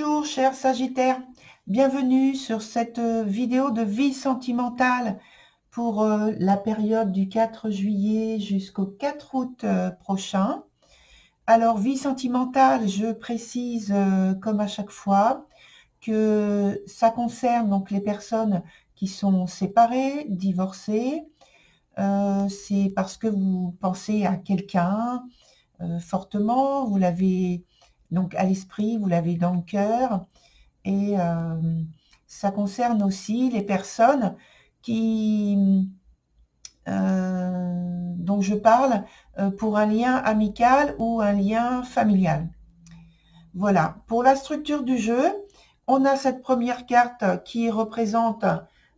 Bonjour chers Sagittaires, bienvenue sur cette vidéo de vie sentimentale pour la période du 4 juillet jusqu'au 4 août prochain. Alors vie sentimentale, je précise comme à chaque fois que ça concerne donc les personnes qui sont séparées, divorcées. C'est parce que vous pensez à quelqu'un fortement, vous l'avez donc à l'esprit, vous l'avez dans le cœur. Et ça concerne aussi les personnes qui, dont je parle pour un lien amical ou un lien familial. Voilà, pour la structure du jeu, on a cette première carte qui représente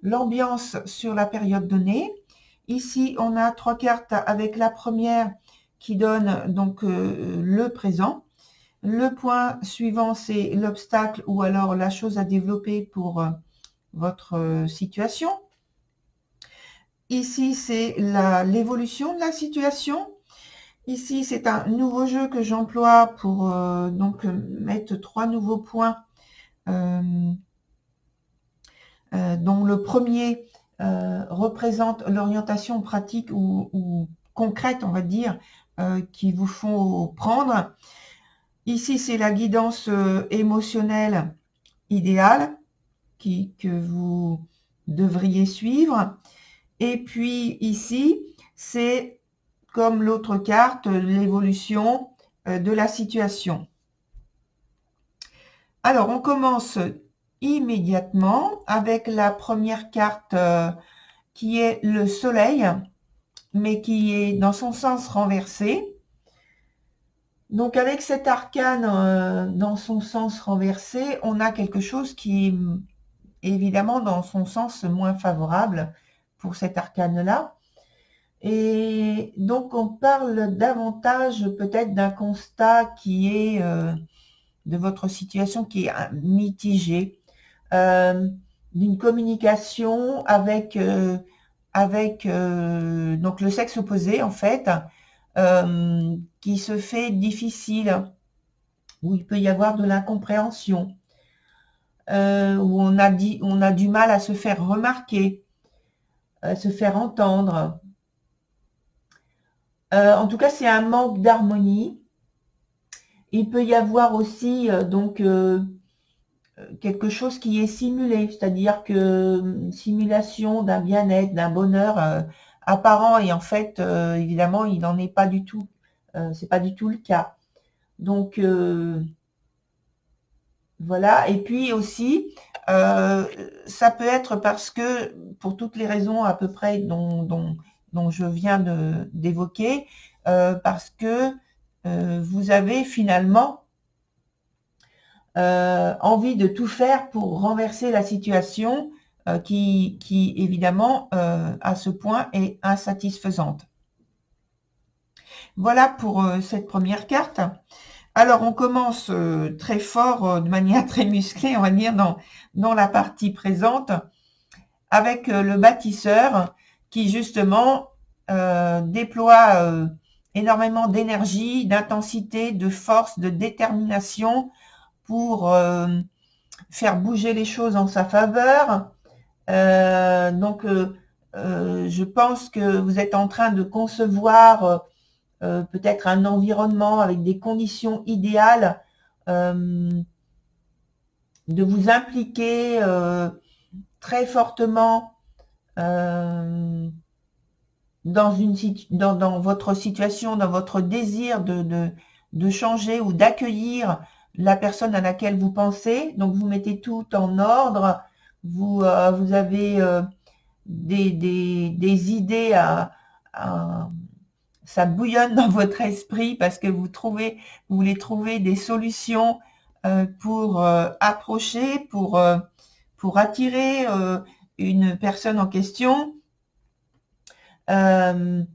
l'ambiance sur la période donnée. Ici, on a 3 cartes avec la première qui donne donc le présent. Le point suivant, c'est l'obstacle ou alors la chose à développer pour votre situation. Ici, c'est l'évolution de la situation. Ici, c'est un nouveau jeu que j'emploie pour donc mettre 3 nouveaux points, dont le premier représente l'orientation pratique ou concrète, on va dire, qu'il vous faut prendre. Ici, c'est la guidance émotionnelle idéale que vous devriez suivre. Et puis ici, c'est comme l'autre carte, l'évolution de la situation. Alors, on commence immédiatement avec la première carte qui est le soleil, mais qui est dans son sens renversé. Donc avec cet arcane dans son sens renversé, on a quelque chose qui est évidemment dans son sens moins favorable pour cet arcane-là. Et donc on parle davantage peut-être d'un constat qui est de votre situation qui est mitigée, d'une communication avec donc le sexe opposé en fait, qui se fait difficile, où il peut y avoir de l'incompréhension, où on a du mal à se faire remarquer, à se faire entendre. En tout cas, c'est un manque d'harmonie. Il peut y avoir aussi donc quelque chose qui est simulé, c'est-à-dire que simulation d'un bien-être, d'un bonheur apparent, et en fait, évidemment, il n'en est pas du tout. C'est pas du tout le cas. Donc voilà. Et puis aussi, ça peut être parce que, pour toutes les raisons à peu près dont je viens d'évoquer, parce que vous avez finalement envie de tout faire pour renverser la situation qui évidemment, à ce point, est insatisfaisante. Voilà pour cette première carte. Alors, on commence très fort, de manière très musclée, on va dire, dans la partie présente, avec le bâtisseur qui, justement, déploie énormément d'énergie, d'intensité, de force, de détermination pour faire bouger les choses en sa faveur. Donc, je pense que vous êtes en train de concevoir peut-être un environnement avec des conditions idéales, de vous impliquer très fortement dans votre situation, dans votre désir de changer ou d'accueillir la personne à laquelle vous pensez. Donc vous mettez tout en ordre, vous avez des idées ça bouillonne dans votre esprit parce que vous voulez trouver des solutions pour approcher, pour attirer une personne en question. En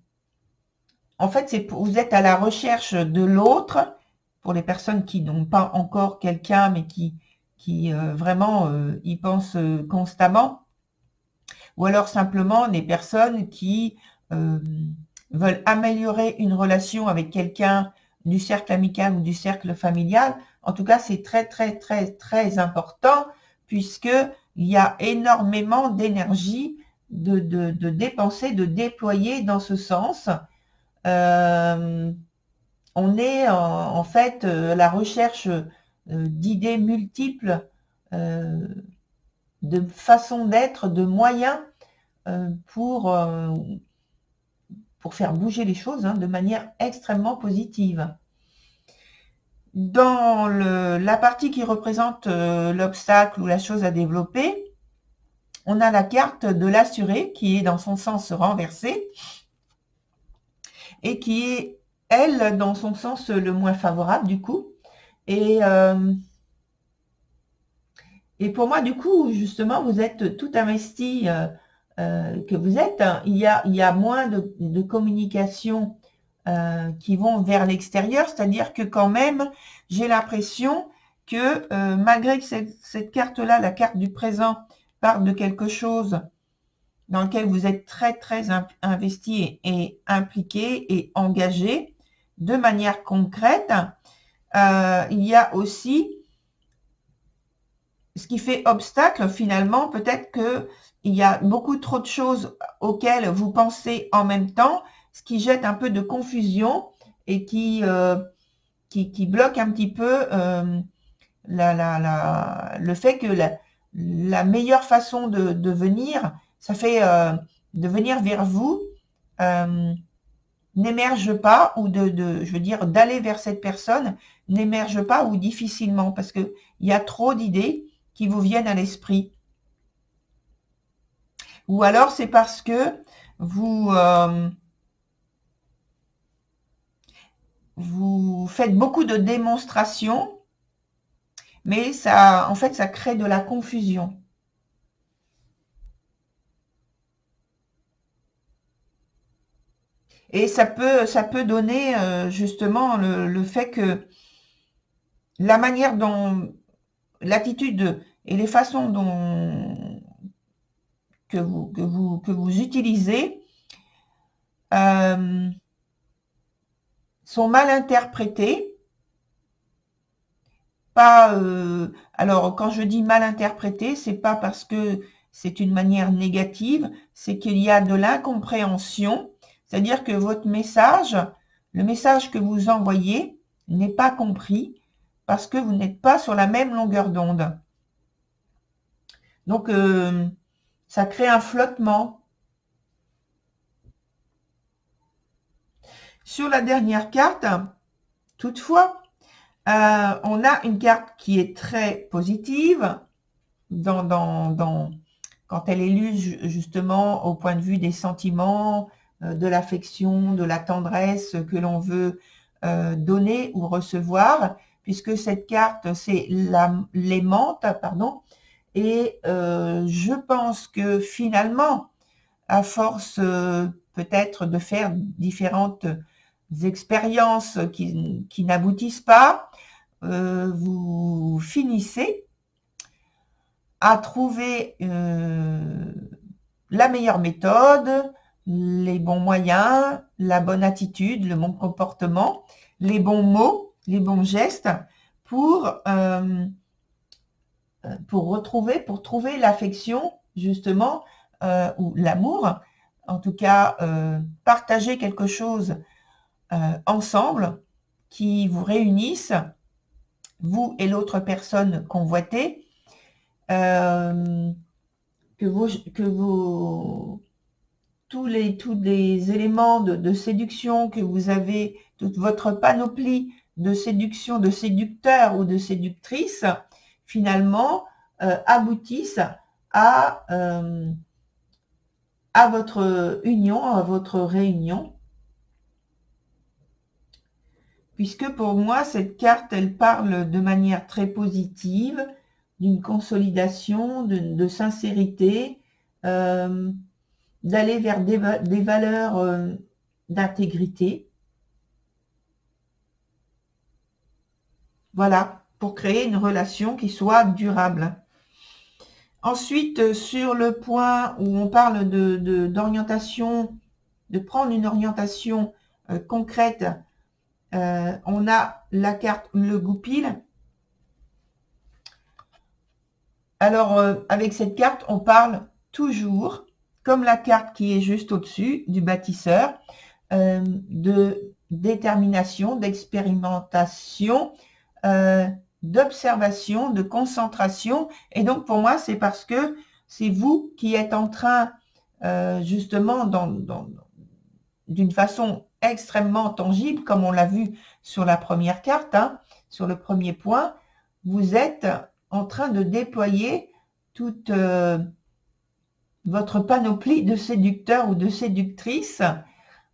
fait, vous êtes à la recherche de l'autre, pour les personnes qui n'ont pas encore quelqu'un, mais qui vraiment y pensent constamment, ou alors simplement des personnes qui veulent améliorer une relation avec quelqu'un du cercle amical ou du cercle familial. En tout cas, c'est très, très, très, très important puisque il y a énormément d'énergie de dépenser, de déployer dans ce sens. On est en fait à la recherche d'idées multiples, de façons d'être, de moyens pour faire bouger les choses de manière extrêmement positive. Dans la partie qui représente l'obstacle ou la chose à développer, on a la carte de l'assuré qui est dans son sens renversé et qui est, elle, dans son sens le moins favorable du coup. Et pour moi, du coup, justement, vous êtes tout investi que vous êtes. Il y a moins de communication qui vont vers l'extérieur, c'est-à-dire que quand même, j'ai l'impression que malgré que cette carte-là, la carte du présent, parle de quelque chose dans lequel vous êtes très, très investi et impliqué et engagé de manière concrète, il y a aussi ce qui fait obstacle finalement, peut-être qu'il y a beaucoup trop de choses auxquelles vous pensez en même temps, ce qui jette un peu de confusion et qui bloque un petit peu le fait que la meilleure façon de venir, ça fait de venir vers vous, n'émerge pas, ou je veux dire, d'aller vers cette personne, n'émerge pas ou difficilement, parce qu'il y a trop d'idées qui vous viennent à l'esprit. Ou alors c'est parce que vous faites beaucoup de démonstrations, mais ça, en fait, ça crée de la confusion. Et ça peut donner justement le fait que la manière dont, l'attitude et les façons dont que vous utilisez sont mal interprétées. Pas, alors quand je dis mal interprété, c'est pas parce que c'est une manière négative, c'est qu'il y a de l'incompréhension, c'est-à-dire que votre message, le message que vous envoyez n'est pas compris parce que vous n'êtes pas sur la même longueur d'onde. Donc ça crée un flottement. Sur la dernière carte, toutefois, on a une carte qui est très positive quand elle est lue justement au point de vue des sentiments, de l'affection, de la tendresse que l'on veut donner ou recevoir, puisque cette carte, c'est l'aimante, pardon, et je pense que finalement, à force peut-être de faire différentes expériences qui n'aboutissent pas, vous finissez à trouver la meilleure méthode, les bons moyens, la bonne attitude, le bon comportement, les bons mots, les bons gestes pour trouver l'affection justement ou l'amour, en tout cas partager quelque chose ensemble qui vous réunissent, vous et l'autre personne convoitée, que tous les éléments de séduction que vous avez, toute votre panoplie de séduction, de séducteurs ou de séductrices, finalement, aboutissent à votre union, à votre réunion. Puisque pour moi, cette carte, elle parle de manière très positive, d'une consolidation, de sincérité, d'aller vers des valeurs d'intégrité. Voilà, pour créer une relation qui soit durable. Ensuite, sur le point où on parle d'orientation, de prendre une orientation concrète On a la carte le goupil. Alors, avec cette carte, on parle toujours, comme la carte qui est juste au-dessus du bâtisseur, de détermination, d'expérimentation, d'observation, de concentration. Et donc, pour moi, c'est parce que c'est vous qui êtes en train, justement, d'une façon extrêmement tangible, comme on l'a vu sur la première carte, hein, sur le premier point, vous êtes en train de déployer toute votre panoplie de séducteurs ou de séductrices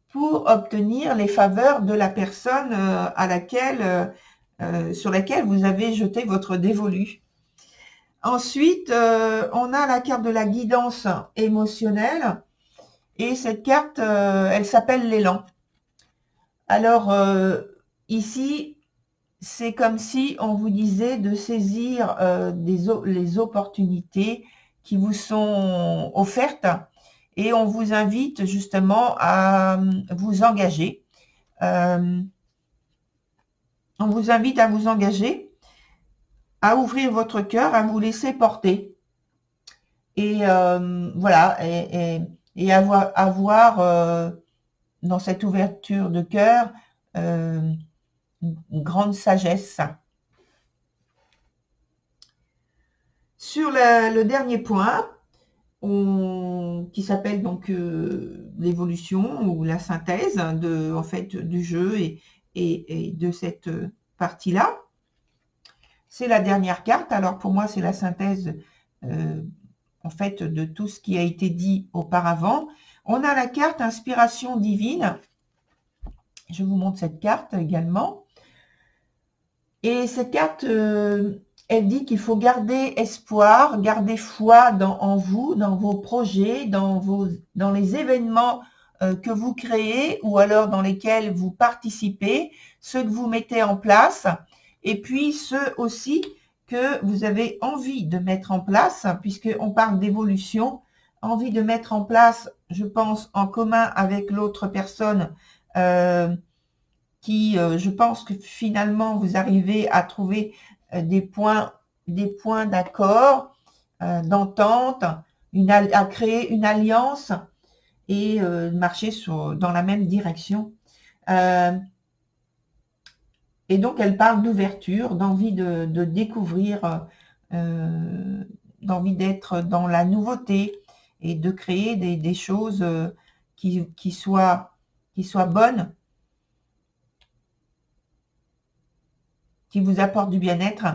pour obtenir les faveurs de la personne sur laquelle vous avez jeté votre dévolu. Ensuite, on a la carte de la guidance émotionnelle et cette carte, elle s'appelle l'élan. Alors, ici, c'est comme si on vous disait de saisir les opportunités qui vous sont offertes et on vous invite justement à vous engager. On vous invite à vous engager, à ouvrir votre cœur, à vous laisser porter. Et voilà, et avoir dans cette ouverture de cœur une grande sagesse. Sur le dernier point, qui s'appelle donc l'évolution ou la synthèse en fait, du jeu et de cette partie-là, c'est la dernière carte. Alors pour moi, c'est la synthèse en fait de tout ce qui a été dit auparavant. On a la carte inspiration divine. Je vous montre cette carte également. Et cette carte, elle dit qu'il faut garder espoir, garder foi en vous, dans vos projets, dans les événements que vous créez ou alors dans lesquels vous participez, ceux que vous mettez en place, et puis ceux aussi que vous avez envie de mettre en place, puisqu'on parle d'évolution, envie de mettre en place, je pense, en commun avec l'autre personne, qui, je pense que finalement, vous arrivez à trouver des points d'accord, d'entente, à créer une alliance et marcher dans la même direction. Et donc, elle parle d'ouverture, d'envie de découvrir, d'envie d'être dans la nouveauté et de créer des choses qui soient bonnes, qui vous apportent du bien-être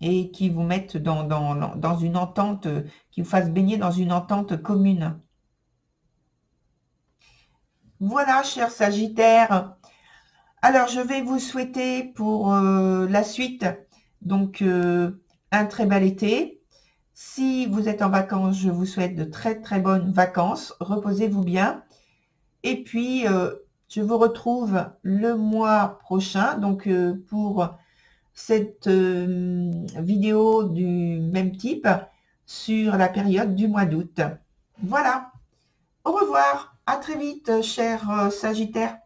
et qui vous mettent dans une entente, qui vous fassent baigner dans une entente commune. Voilà, chers Sagittaires. Alors, je vais vous souhaiter pour la suite, donc, un très bel été. Si vous êtes en vacances, je vous souhaite de très, très bonnes vacances. Reposez-vous bien. Et puis, je vous retrouve le mois prochain, donc, pour cette vidéo du même type sur la période du mois d'août. Voilà. Au revoir. À très vite, chers Sagittaires.